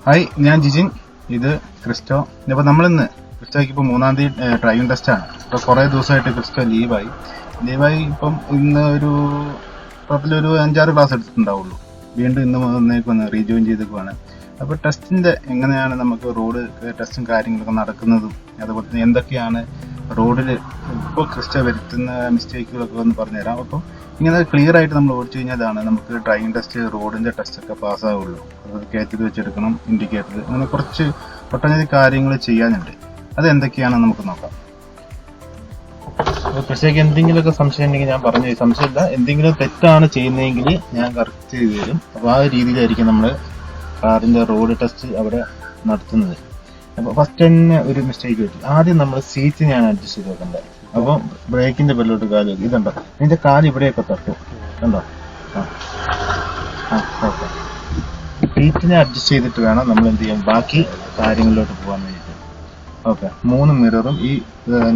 Hi, ഞാൻ ജിജിൻ. ഇത് Cristo. ഇപ്പോൾ നമ്മളിന്ന് ക്രിസ്റ്റോയ്ക്ക് ഇപ്പോൾ 3-ാം തീയതി ഡ്രൈവിംഗ് ടെസ്റ്റാണ്. ഇപ്പോൾ കുറേ ദിവസമായിട്ട് ക്രിസ്റ്റോ ലീവായി. ഇപ്പം ഇന്ന് ഒരു 5-6 ക്ലാസ് എടുത്തിട്ടുണ്ടാവുള്ളൂ. വീണ്ടും ഇന്ന് വന്നേക്കൊന്ന് റീജോയിൻ ചെയ്തേക്കുവാണ്. അപ്പോൾ ടെസ്റ്റിൻ്റെ എങ്ങനെയാണ് നമുക്ക് റോഡ് ടെസ്റ്റും കാര്യങ്ങളൊക്കെ നടക്കുന്നതും, അതുപോലെ തന്നെ എന്തൊക്കെയാണ് റോഡിൽ ഇപ്പോൾ ക്രിസ്റ്റോ വരുത്തുന്ന മിസ്റ്റേക്കുകളൊക്കെ ഒന്ന് പറഞ്ഞുതരാം. അപ്പോൾ ഇങ്ങനെ ക്ലിയർ ആയിട്ട് നമ്മൾ ഓടിച്ചു കഴിഞ്ഞാലാണ് നമുക്ക് ഡ്രൈവിംഗ് ടെസ്റ്റ്, റോഡിൻ്റെ ടെസ്റ്റൊക്കെ പാസ്സാവുള്ളൂ. അത് കയറ്റി വെച്ചെടുക്കണം, ഇൻഡിക്കേറ്റർ, അങ്ങനെ കുറച്ച് ഒട്ടനവധി കാര്യങ്ങൾ ചെയ്യാനുണ്ട്. അത് എന്തൊക്കെയാണെന്ന് നമുക്ക് നോക്കാം. ക്രിസ്റ്റോയ്ക്ക് എന്തെങ്കിലുമൊക്കെ സംശയം ഉണ്ടെങ്കിൽ ഞാൻ പറഞ്ഞു. സംശയമില്ല, എന്തെങ്കിലും തെറ്റാണ് ചെയ്യുന്നതെങ്കിൽ ഞാൻ കറക്റ്റ് ചെയ്ത് തരും. അപ്പോൾ ആ രീതിയിലായിരിക്കും നമ്മൾ കാറിൻ്റെ റോഡ് ടെസ്റ്റ് അവിടെ നടത്തുന്നത്. അപ്പോൾ ഫസ്റ്റ് തന്നെ ഒരു മിസ്റ്റേക്ക് പറ്റി. ആദ്യം നമ്മൾ സീറ്റ് ഞാൻ അഡ്ജസ്റ്റ് ചെയ്ത് വെക്കണ്ടേ. അപ്പം ബ്രേക്കിന്റെ ബെല്ലോട്ട് കാല് വെക്കും. ഇതുണ്ടോ, ഇതിന്റെ കാല് ഇവിടെയൊക്കെ തട്ടും, കണ്ടോ? ഓക്കെ. സീറ്റിനെ അഡ്ജസ്റ്റ് ചെയ്തിട്ട് വേണം നമ്മൾ എന്ത് ചെയ്യാൻ, ബാക്കി കാര്യങ്ങളിലോട്ട് പോകാൻ വേണ്ടിയിട്ട്. ഓക്കെ. 3 മിററും ഈ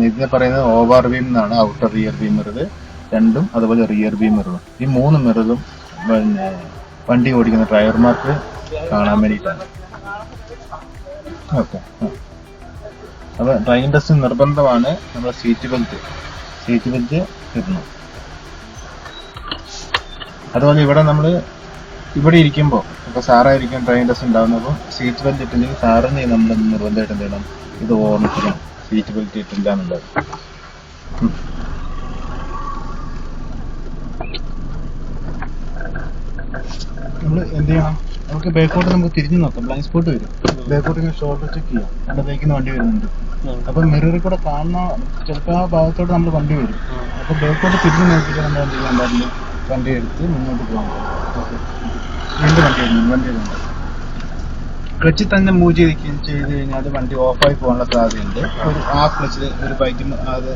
ഇതിനെ പറയുന്നത് ഓവർ ബീം എന്നാണ്. ഔട്ടർ റിയർ ബീം മിറർ രണ്ടും, അതുപോലെ റിയർ ബീം മിററും. ഈ 3 മിററും പിന്നെ വണ്ടി ഓടിക്കുന്ന ഡ്രൈവർമാർക്ക് കാണാൻ വേണ്ടിയിട്ടാണ്. ഓക്കെ. അപ്പോൾ ഡ്രൈവിംഗ് ടെസ്റ്റ് നിർബന്ധമാണ്. നമ്മുടെ സീറ്റ് ബെൽറ്റ് ഇടണം. അതുപോലെ ഇവിടെ ഇരിക്കുമ്പോൾ, ഇപ്പോൾ സാറായിരിക്കും ഡ്രൈവിംഗ് ടെസ്റ്റ് ഉണ്ടാകുന്നപ്പോൾ സീറ്റ് ബെൽറ്റ് ഇട്ടില്ലെങ്കിൽ സാറിന് നമ്മൾ നിർബന്ധമായിട്ട് എന്ത് ചെയ്യണം, ഇത് ഓർമ്മിക്കണം, സീറ്റ് ബെൽറ്റ് ഇട്ടില്ല എന്നുള്ളത്. നമ്മൾ എന്ത് ചെയ്യണം, നമുക്ക് ബാക്കോട്ട് നമുക്ക് തിരിഞ്ഞു നോക്കാം. ബ്ലൈൻഡ് സ്പോട്ട് വരും. ബാക്കോട്ട് ഇങ്ങനെ ഷോൾഡർ ചെക്ക് ചെയ്യാം. അവിടത്തേക്ക് വണ്ടി വരുന്നുണ്ട്. അപ്പൊ മിററിൽ കൂടെ കാണുന്ന ചിലപ്പോൾ ആ ഭാഗത്തോട്ട് നമ്മൾ വണ്ടി വരും. അപ്പൊ ബാക്കോട്ട് തിരിഞ്ഞു നോക്കിയിട്ട് നമ്മൾ എന്ത് ചെയ്യാൻ പാടില്ല, വണ്ടി എടുത്ത് മുന്നോട്ട് പോകാൻ പാടില്ല. വീണ്ടും വണ്ടി വരുന്നുണ്ട്. ക്ലച്ചിൽ തന്നെ മൂവ് ചെയ്ത് കഴിഞ്ഞാൽ അത് വണ്ടി ഓഫായി പോകാനുള്ള സാധ്യതയുണ്ട്. ആ ക്ലച്ചിൽ ഒരു ബൈക്കിന് അത്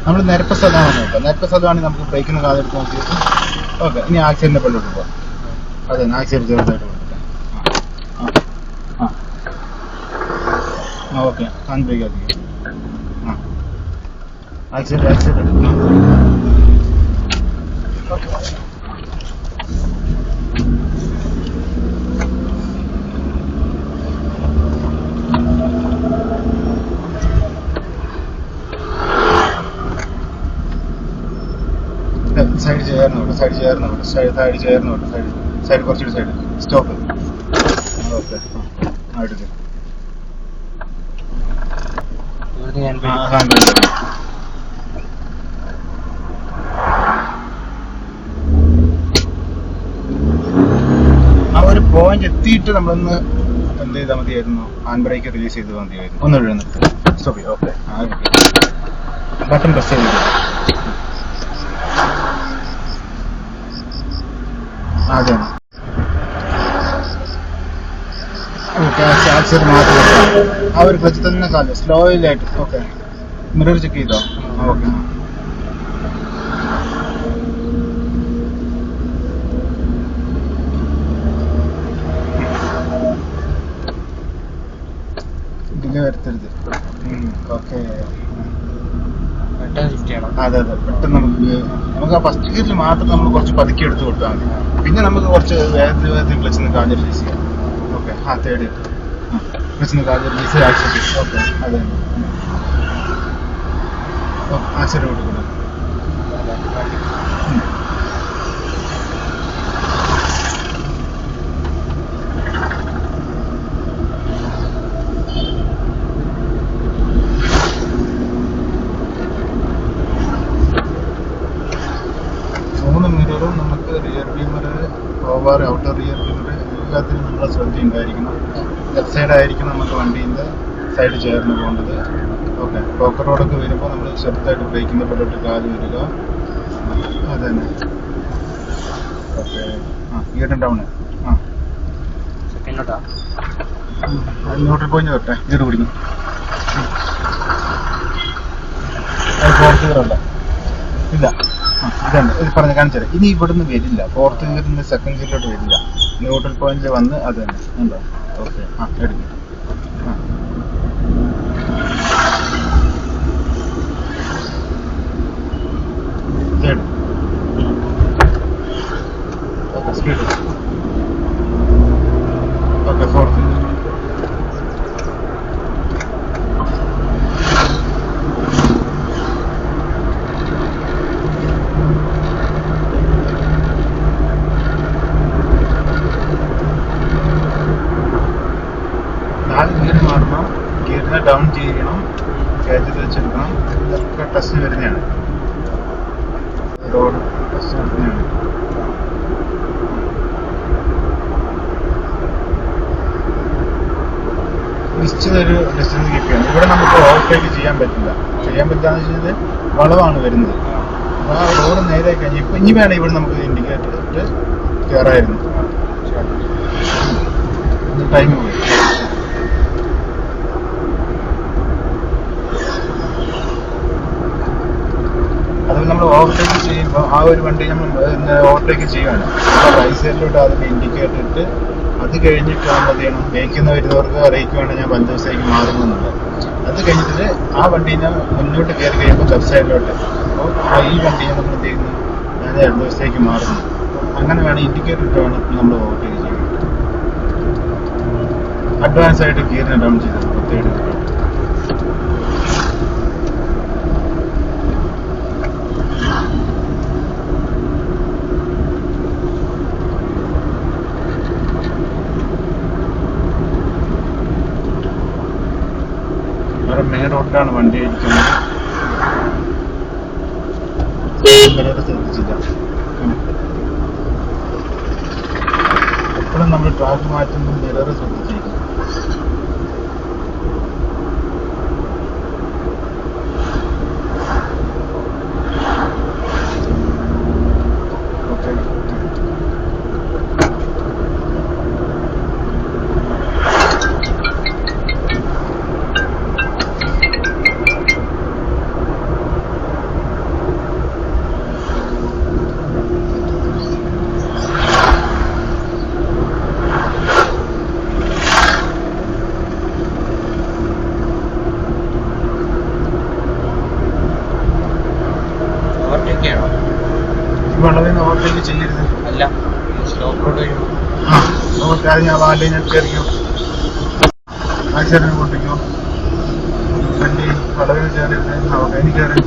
നമ്മൾ നിരപ്പ സ്ഥലമാണ് നോക്കാം. നിരപ്പ സ്ഥലമാണെങ്കിൽ നമുക്ക് ബ്രേക്കിന് കാലെടുത്ത് നോക്കിയിട്ട് ഓക്കെ. ഇനി ആക്സിഡന്റിന്റെ പെല്ലോട്ട് പോകാം. അതെ, ആക്സിഡന്റ് ചെറുതായിട്ട് കൊടുക്കാം. ഓക്കെ. ഹാൻഡ് ബ്രേക്ക് ആക്കി. Accident okay. സൈഡ് ചേർന്നോട്ടെ. സൈഡ് കുറച്ചുകൂടി സൈഡ്. സ്റ്റോപ്പ്. ഓക്കെ. അടുത്ത് ഹാൻഡ് ബ്രേക്ക്. ആ ഒരു പോയിന്റ് എത്തിയിട്ട് നമ്മളൊന്ന് എന്ത് ചെയ്താൽ മതിയായിരുന്നു, ഹാൻഡ് ബ്രേക്ക് റിലീസ് ചെയ്താൽ മതിയായിരുന്നു. ഒന്നുകൂടി നിർത്തി സ്റ്റോപ്പ് ചെയ്യും. ഓക്കെ. ബട്ടൺ പ്രസ് ചെയ്ത് അതെ. ഓക്കെ. ആക്സിഡന്റ് മാത്രം ആ ഒരു ക്ലച്ച് തന്നെ കാല് സ്ലോയിലായിട്ട്. ഓക്കെ. മിറർ ചെക്ക് ചെയ്തോ? ഓക്കെ. ഡിലേ വരുത്തരുത്. ഓക്കെ. അതെ. പെട്ടെന്ന് നമുക്ക് ആ ഫസ്റ്റ് ഗിയറിൽ മാത്രം നമ്മൾ കുറച്ച് പതുക്കി എടുത്ത് കൊടുത്താൽ മതി. പിന്നെ നമുക്ക് കുറച്ച് വേഗത്തിൽ ക്ലച്ചിന് കാല് റിലീസ് ചെയ്യാം. ഓക്കെ. തേർഡ് ക്ലച്ചിന് കാല് റിലീസ് ആക്സിഡന്റ്. ഓക്കെ. അതെ. ആക്സിഡന്റ് കൊടുക്കണം. മിററും നമുക്ക് റിയർ വ്യൂമർ, ഓവർ ഔട്ടർ റിയർ വ്യൂമർ എല്ലാത്തിനും നമ്മളെ ശ്രദ്ധ ഉണ്ടായിരിക്കണം. ലെഫ്റ്റ് സൈഡ് ആയിരിക്കും നമുക്ക് വണ്ടീൻ്റെ സൈഡ് ചേർന്ന് പോകേണ്ടത്. ഓക്കെ. പോക്കർ റോഡൊക്കെ വരുമ്പോൾ നമ്മൾ ചെറുതായിട്ട് ബ്രേക്കിൻ്റെ പെല്ലോട്ട് കാല് വരിക. അത് തന്നെ. Okay. Gear down. Neutral point തൊട്ടെ ഗിയർ പിടിക്കും. അത് ഫോർത്ത് ഗിയർ അല്ല, ഇല്ല. ഇതാണ് ഇത് പറഞ്ഞ കാണിച്ചു തരാം. ഇനി ഇവിടുന്ന് വരില്ല, ഫോർത്ത് ഗിയറിന് സെക്കൻഡ് ഗിയറിലോട്ട് വരില്ല. ന്യൂട്രൽ പോയിന്റിൽ വന്ന് അത് തന്നെ ഉണ്ടോ? ഓക്കെ. എടുക്കും. Okay. Speed. Okay. Fourth down ചെയ്യണം, കയറ്റത്തിൽ വെച്ചെടുക്കണം. ഇതൊക്കെ ടെസ്റ്റ് വരുന്നതാണ്, റോഡ് ടെസ്റ്റ് വരുന്നതാണ്. നിശ്ചിത ഒരു ഡിസ്റ്റൻസ് കീപ്പ് ചെയ്യണം. ഇവിടെ നമുക്ക് ഓവർടേക്ക് ചെയ്യാൻ പറ്റില്ല. ചെയ്യാൻ പറ്റാന്ന് വെച്ചാൽ വളവാണ് വരുന്നത്. അപ്പോൾ ആ റോഡ് നേരെ കഴിഞ്ഞ് ഇപ്പം ഇനി വേണം ഇവിടെ നമുക്ക് ഇൻഡിക്കേറ്റർ ഇട്ട് കയറായിരുന്നു. ടൈം പോയി. അതുപോലെ നമ്മൾ ഓവർടേക്ക് ചെയ്യുമ്പോൾ ആ ഒരു വണ്ടി നമ്മൾ ഓവർടേക്ക് ചെയ്യുകയാണ്. അപ്പോൾ റൈറ്റ് സൈഡിലോട്ട് അതിൻ്റെ ഇൻഡിക്കേറ്റർ ഇട്ട് അത് കഴിഞ്ഞിട്ടാകുമ്പോൾ എന്ത് ചെയ്യണം, ബേക്കിൽ വരുന്നവർക്ക് അറിയിക്കുവാണ് ഞാൻ വലത് ദിവസത്തേക്ക് മാറുന്നുണ്ട്. അത് കഴിഞ്ഞിട്ട് ആ വണ്ടീനെ മുന്നോട്ട് കയറി കഴിയുമ്പോൾ ലെഫ്റ്റ് സൈഡിലോട്ട്, അപ്പോൾ ഈ വണ്ടിയെ നമ്മൾ എന്ത് ചെയ്യുന്നു, ഞാൻ 2 ദിവസത്തേക്ക് മാറുന്നു. അങ്ങനെ വേണം ഇൻഡിക്കേറ്റർ ഇട്ട് വേണം നമ്മൾ ഓവർടേക്ക് ചെയ്യാൻ. അഡ്വാൻസ് ആയിട്ട് ഗിയറിനെ ഡൗൺ ചെയ്തത് പ്രത്യേകം. മെയിൻ റോഡിലാണ് വണ്ടി ഇരിക്കുന്നത്. ശ്രദ്ധിച്ചില്ല. എപ്പോഴും നമ്മൾ ട്രാക്ക് മാറ്റുമ്പോൾ മിറർ ശ്രദ്ധിച്ചിരിക്കും. വളരെ ഓവർടേക്ക് ചെയ്യരുത്. അല്ല, സ്റ്റോപ്പ് റോഡ് കഴിയുമ്പോൾ അത് ഞാൻ വാലേ ഞാൻ കയറിക്കോ, ആക്സിഡന്റ് പൊട്ടിക്കോ, വണ്ടി വളരെ കയറരുത്. ഓക്കെ, എനിക്ക് കയറി.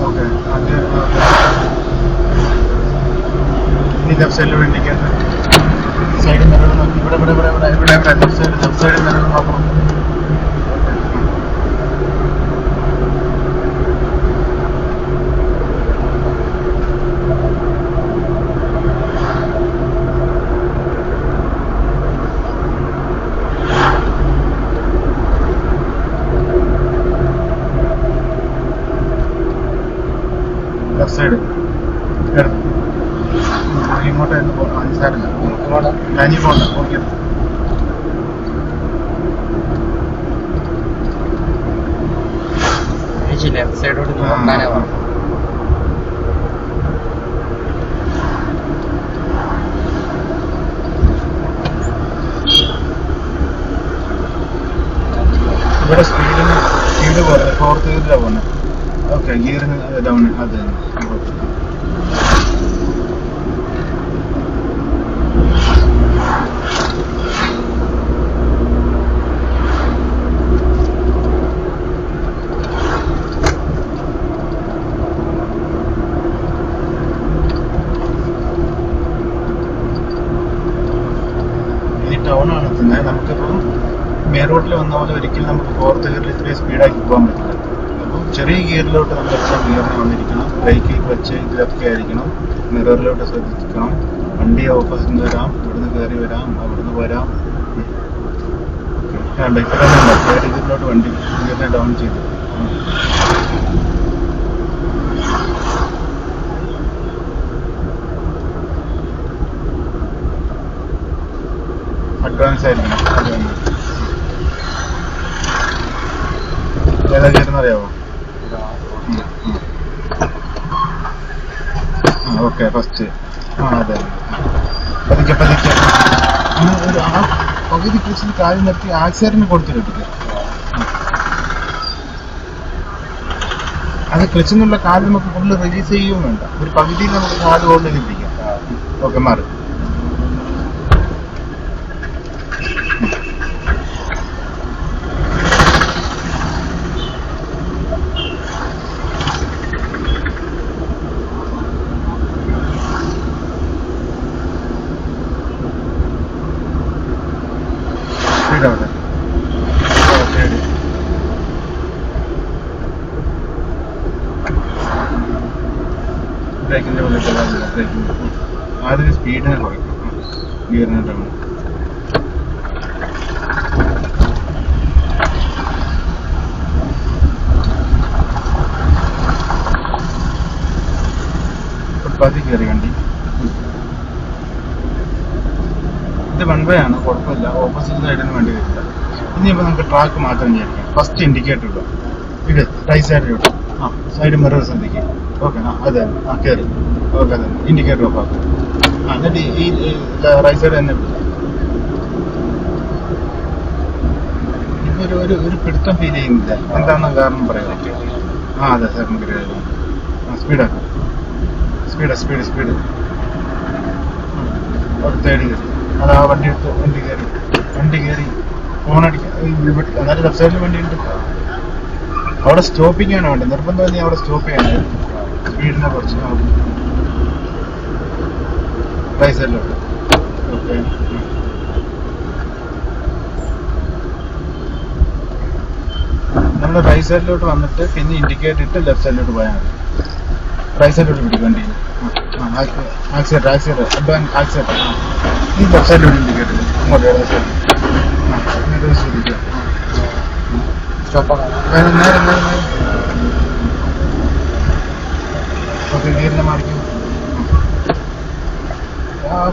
ഓക്കെ, അത് ഇനി ലെഫ്റ്റ് സൈഡിൽ വേണ്ടി കയറി. സൈഡിൽ നിറവ് നോക്കി. ഇവിടെ ഇവിടെ ഇവിടെ ഇവിടെ ഇവിടെ ലെഫ്റ്റ് സൈഡിൽ നിറവ് നോക്കണം. ലെഫ്റ്റ് സൈഡ് ഇങ്ങോട്ടായിരുന്നു സാറില്ല, കഞ്ഞി പോകണ്ട. ഓക്കെ, ലെഫ്റ്റ് സൈഡോട് നോക്കാനേ പറഞ്ഞു. ഇവിടെ സ്പീഡ് പോലെ 4th ഗിയറിലാണ് പോകുന്നത്. ഓക്കെ, ഗിയറിന് ഡൗൺ. അത് തന്നെ. ടൗൺ ആണ് എത്തുന്നത്. നമുക്കിപ്പോൾ മെയിൻ റോഡിൽ വന്ന പോലെ ഒരിക്കലും നമുക്ക് 4th ഗിയറിൽ ഇത്രയും സ്പീഡാക്കി പോകാൻ പറ്റില്ല. അപ്പം ചെറിയ ഗിയറിലോട്ട് നമ്മൾ എപ്പോഴും ഗിയറിന് വന്നിരിക്കണം. ബ്രേക്ക് ക്ലച്ച് ഇതിലൊക്കെ ആയിരിക്കണം. മിററിലോട്ട് ശ്രദ്ധിക്കണം. വണ്ടി ഓപ്പോസിറ്റ് നിന്ന് വരാം, ഇവിടുന്ന് കയറി വരാം, അവിടുന്ന് വരാം. ഇപ്പോഴാണ് ഇതിലോട്ട് വണ്ടി ഗിയറിനെ ഡൗൺ ചെയ്തു. അഡ്വാൻസ് ആയിരിക്കണം. ഏതാ ചേരുന്നറിയാവോ? Okay, first. അതെ, പതുക്കെ പതുക്കെ ഒരു ആ പകുതി ക്ലിച്ചിൽ കാര്യം നിർത്തി ആക്സിഡന്റിന് കൊടുത്തിട്ടില്ല. അത് ക്ലിച്ചെന്നുള്ള കാല് നമുക്ക് ഫുള്ള് റിലീസ് ചെയ്യുകയും വേണ്ട. ഒരു പകുതിയിൽ നമുക്ക് കാല് കൊണ്ട് എത്തിക്കാം. ഓക്കെ, മാറി. ബ്രേക്കിന്റെ പോലെ ബ്രേക്കിംഗ്. ആദ്യം സ്പീഡിനെ കുറയ്ക്കും, ഗിയറിന് ഡൗൺ. ഫുട്പാത്തിൽ കയറി വണ്ടി. ഇത് വൺ വേ ആണ്, കുഴപ്പമില്ല. ഓപ്പോസിറ്റ് സൈഡിൽ നിന്ന് വണ്ടി വരില്ല. ഇനിയിപ്പോൾ നമുക്ക് ട്രാക്ക് മാത്രം വിചാരിക്കാം. ഫസ്റ്റ് ഇൻഡിക്കേറ്റർ ഇടുക, ഇത് റൈറ്റ് സൈഡിലോട്ട്. സൈഡ് മിറർ ശ്രദ്ധിക്കുക. ഓക്കെ, അതെ, കയറി. ഓക്കെ, അതെ, ഇൻഡിക്കേറ്റർ ഓഫ് ആക്കും. എന്നിട്ട് ഈ റൈറ്റ് സൈഡ് തന്നെ വിടുക. ഇപ്പൊ ഒരു പിടുത്തം ഫീൽ ചെയ്യുന്നില്ല. എന്താണെന്ന് കാരണം പറയാം. അതെ സാർ, സ്പീഡാക്കും. സ്പീഡ്. ഒരു തേടി കയറി. അത് ആ വണ്ടി എടുത്ത് വണ്ടി കയറി ഫോൺ അടിക്കാം. എന്നാലും ലെഫ്റ്റ് സൈഡിൽ വണ്ടി ഉണ്ട്. അവിടെ സ്റ്റോപ്പിംഗ് ആണ് വേണ്ടത്. നിർബന്ധം നീ അവിടെ സ്റ്റോപ്പ് ചെയ്യണം. സ്പീഡിനെ കുറച്ച് റൈറ്റ് സൈഡിലോട്ട്. ഓക്കെ, നമ്മൾ റൈറ്റ് സൈഡിലോട്ട് വന്നിട്ട് പിന്നെ ഇൻഡിക്കേറ്റർ ഇട്ട് ലെഫ്റ്റ് സൈഡിലോട്ട് പോയാൽ മതി. റൈറ്റ് സൈഡിലോട്ട് പിടിക്കും വണ്ടി. ആക്സിഡന്റ് ഈ ലെഫ്റ്റ് സൈഡിലോട്ട് ഇൻഡിക്കേറ്റർ ഇങ്ങോട്ട് ശ്രദ്ധിക്കുക. നേരെ ഓക്കെ, ഗിയറിനെ മാറിക്കും.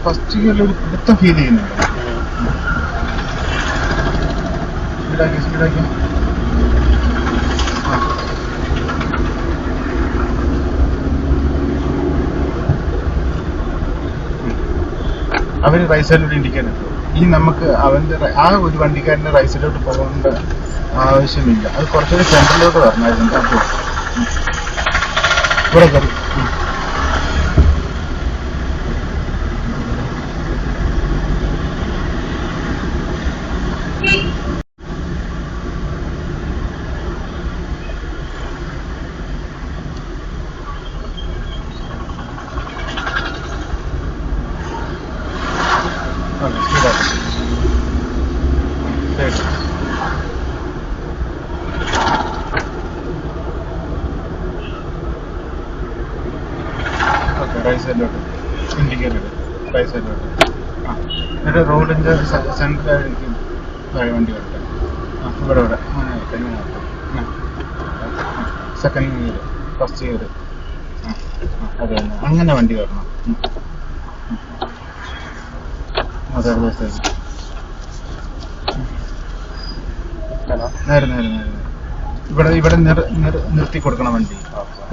ഫസ്റ്റ് ഗിയറിൽ ഒരു പിടുത്തം ഫീൽ ചെയ്യുന്നുണ്ട്. സ്പീഡാക്കി. അവര് റൈറ്റ് സൈഡിലോട്ട് ഇൻഡിക്കേറ്റർ ഇട്ടു. ഈ നമുക്ക് ആ ഒരു വണ്ടിക്കാരൻ്റെ റൈറ്റ് സൈഡിലോട്ട് പോകേണ്ട ആവശ്യമില്ല. അത് കുറച്ചുകൂടി സെൻട്രലിലോട്ട് വരണമായിരുന്നു. അപ്പോൾ ഇവിടെ കയറി. റൈറ്റ് സൈഡിലോട്ട് ഇൻഡിക്കേറ്റർ റൈറ്റ് സൈഡിലോട്ട്. എന്നിട്ട് റോഡിൻ്റെ സെൻറ്ററായിരിക്കും വണ്ടി വരട്ടെ. ഇവിടെ ഇങ്ങനെ സെക്കൻഡ് ഗിയർ, ഫസ്റ്റ് ഗിയർ. അതെ തന്നെ, അങ്ങനെ വണ്ടി വരണം. അതെ, നേരെ ഇവിടെ നിർത്തി കൊടുക്കണം വണ്ടി.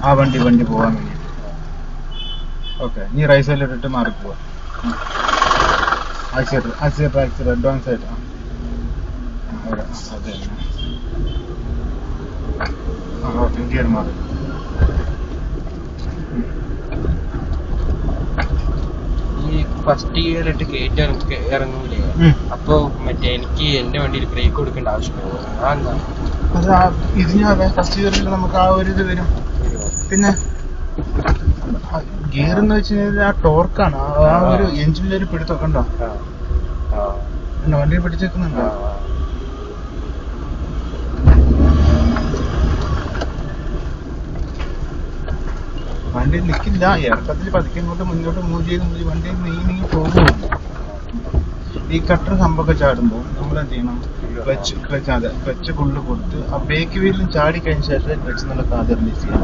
ആ വണ്ടി പോകാൻ വേണ്ടിയിട്ട്. ഓക്കെ, നീ റൈറ്റ് സൈഡിലിട്ടിട്ട് മാറി പോവാ. ആക്സിലേറ്റർ അഡ്വാൻസ് ആയിട്ട്. അവിടെ അതെ തന്നെ. ഓക്കെ, ഗിയർ മാറി. ഈ ഫസ്റ്റ് ഗിയറിലിട്ട് കയറ്റി ഇറങ്ങൂലേ, അപ്പൊ മറ്റേ എനിക്ക് എന്റെ വണ്ടിയിൽ ബ്രേക്ക് കൊടുക്കേണ്ട ആവശ്യമില്ല. അത് ഇതിന് അതെ, ഫസ്റ്റ് ഗിയറിൽ നമുക്ക് ആ ഒരു ഇത് വരും. പിന്നെ ഗിയർ എന്ന് വെച്ച് കഴിഞ്ഞാൽ ആ ടോർക്കാണ്, ആ ഒരു എഞ്ചിനിലൊരു പിടുത്തൊക്കെ ഉണ്ടോ? വണ്ടിയിൽ പിടിച്ചേക്കുന്നുണ്ടോ? വണ്ടി നിൽക്കില്ല. ഇറക്കത്തിൽ പതുക്കെ മുന്നോട്ട് മൂവ് ചെയ്ത് വണ്ടി നീങ്ങി പോകുന്നു. ഈ കട്ടർ സംഭവമൊക്കെ ചാടുമ്പോൾ നമ്മൾ എന്ത് ചെയ്യണം? ക്ലച്ച് ഫുള്ള് കൊടുത്ത് ആ ബ്രേക്ക് വീലിലും ചാടി കഴിഞ്ഞ ശേഷം ക്ലച്ച് നല്ല കാതെ റിലീസ് ചെയ്യാൻ.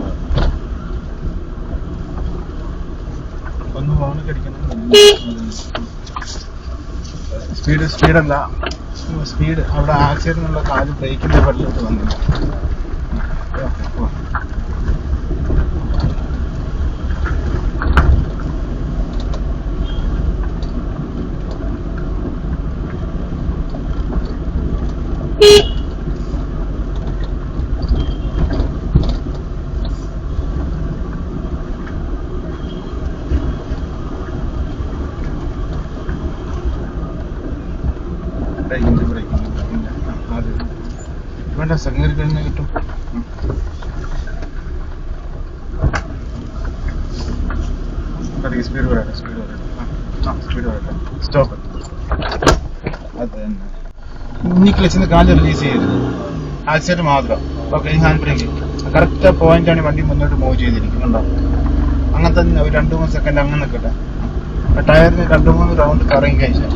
ഒന്ന് ഫോണൊക്കെ അടിക്കണം. സ്പീഡല്ല, സ്പീഡ് അവിടെ ആക്സിഡന്റിനുള്ള കാല് ബ്രേക്കിന്റെ പള്ളിലോട്ട് വന്നു. വേണ്ട, സെക്കൻഡ് കഴിഞ്ഞാൽ കിട്ടും. സ്പീഡ് വരട്ടെ. സ്റ്റോപ്പ്. അത് തന്നെ. ഇനി ക്ലച്ചിന്ന് കാല് റിലീസ് ചെയ്യരുത്, ആക്സിഡന്റ് മാത്രം. ഓക്കെ, ഹാൻഡ് ബ്രേക്ക് കറക്റ്റ് പോയിന്റാണ് വണ്ടി മുന്നോട്ട് മൂവ് ചെയ്തിരിക്കുന്നുണ്ടോ? അങ്ങനത്തെ ഒരു 2-3 സെക്കൻഡ് അങ്ങനെ നിൽക്കട്ടെ. ടയറിന് 2-3 റൗണ്ട് കറങ്ങി കഴിച്ചാൽ